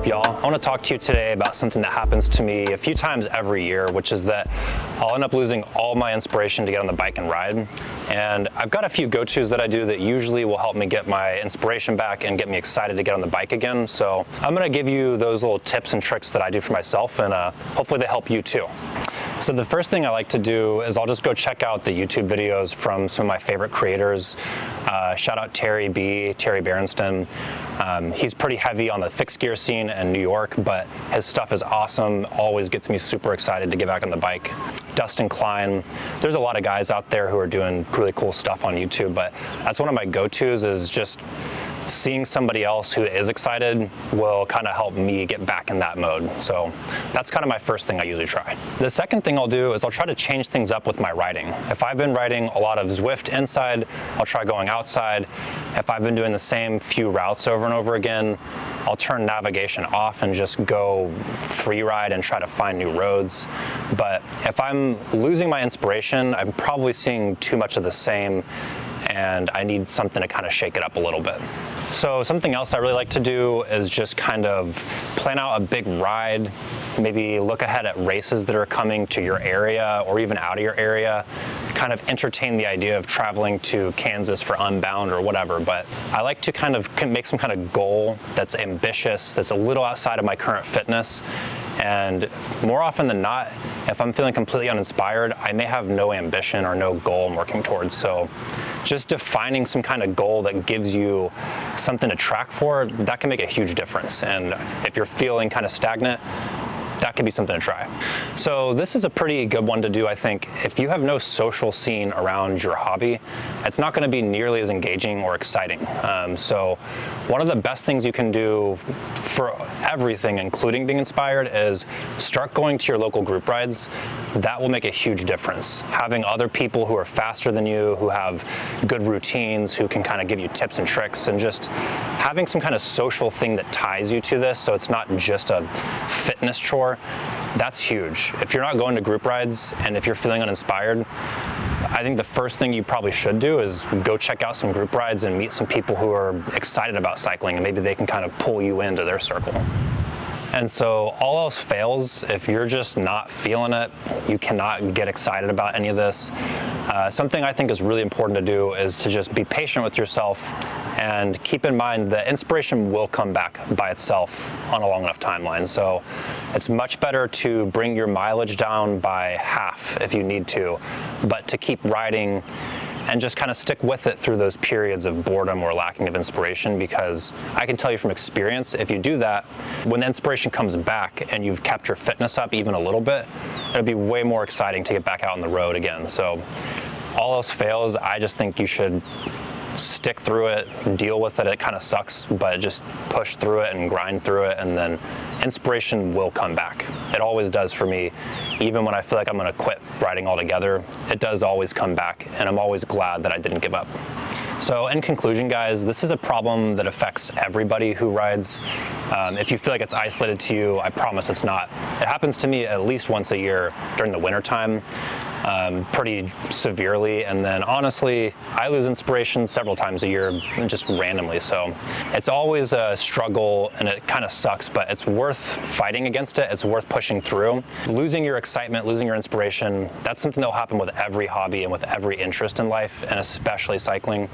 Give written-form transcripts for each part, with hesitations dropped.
y'all? I want to talk to you today about something that happens to me a few times every year, which is that I'll end up losing all my inspiration to get on the bike and ride. And I've got a few go-tos that I do that usually will help me get my inspiration back and get me excited to get on the bike again. So I'm going to give you those little tips and tricks that I do for myself, and hopefully they help you too. So the first thing I like to do is I'll just go check out the YouTube videos from some of my favorite creators. Shout out Terry Berenston. He's pretty heavy on the fixed gear scene in New York, but his stuff is awesome. Always gets me super excited to get back on the bike. Dustin Klein. There's a lot of guys out there who are doing really cool stuff on YouTube, but that's one of my go-tos, is just seeing somebody else who is excited will kind of help me get back in that mode. So that's kind of my first thing I usually try. The second thing I'll do is I'll try to change things up with my riding. If I've been riding a lot of Zwift inside, I'll try going outside. If I've been doing the same few routes over and over again, I'll turn navigation off and just go free ride and try to find new roads. But if I'm losing my inspiration, I'm probably seeing too much of the same, and I need something to kind of shake it up a little bit. So something else I really like to do is just kind of plan out a big ride, maybe look ahead at races that are coming to your area or even out of your area, kind of entertain the idea of traveling to Kansas for Unbound or whatever. But I like to kind of make some kind of goal that's ambitious, that's a little outside of my current fitness. And more often than not, if I'm feeling completely uninspired, I may have no ambition or no goal I'm working towards. So just defining some kind of goal that gives you something to track for, that can make a huge difference. And if you're feeling kind of stagnant, that could be something to try. So this is a pretty good one to do, I think. If you have no social scene around your hobby, it's not going to be nearly as engaging or exciting. So one of the best things you can do for everything, including being inspired, is start going to your local group rides. That will make a huge difference. Having other people who are faster than you, who have good routines, who can kind of give you tips and tricks, and just having some kind of social thing that ties you to this, so it's not just a fitness chore. That's huge. If you're not going to group rides and if you're feeling uninspired, I think the first thing you probably should do is go check out some group rides and meet some people who are excited about cycling, and maybe they can kind of pull you into their circle. And so all else fails, if you're just not feeling it, you cannot get excited about any of this. Something I think is really important to do is to just be patient with yourself and keep in mind that inspiration will come back by itself on a long enough timeline. So it's much better to bring your mileage down by half if you need to, but to keep riding and just kind of stick with it through those periods of boredom or lacking of inspiration, because I can tell you from experience, if you do that, when the inspiration comes back and you've kept your fitness up even a little bit, it'll be way more exciting to get back out on the road again. So all else fails, I just think you should stick through it, deal with it. It kind of sucks, but just push through it and grind through it, and then inspiration will come back. It always does for me. Even when I feel like I'm going to quit riding altogether, it does always come back, and I'm always glad that I didn't give up. So in conclusion, guys, this is a problem that affects everybody who rides. If you feel like it's isolated to you, I promise it's not. It happens to me at least once a year during the winter time, pretty severely. And then honestly, I lose inspiration several times a year, just randomly. So it's always a struggle, and it kind of sucks, but it's worth fighting against it. It's worth pushing through. Losing your excitement, losing your inspiration, that's something that will happen with every hobby and with every interest in life, and especially cycling.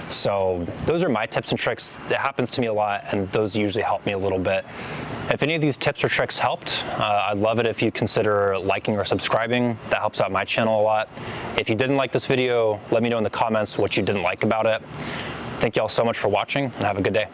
So those are my tips and tricks. It happens to me a lot, and those usually help me a little bit. If any of these tips or tricks helped, I'd love it if you consider liking or subscribing. That helps out my channel a lot. If you didn't like this video, let me know in the comments what you didn't like about it. Thank you all so much for watching, and have a good day.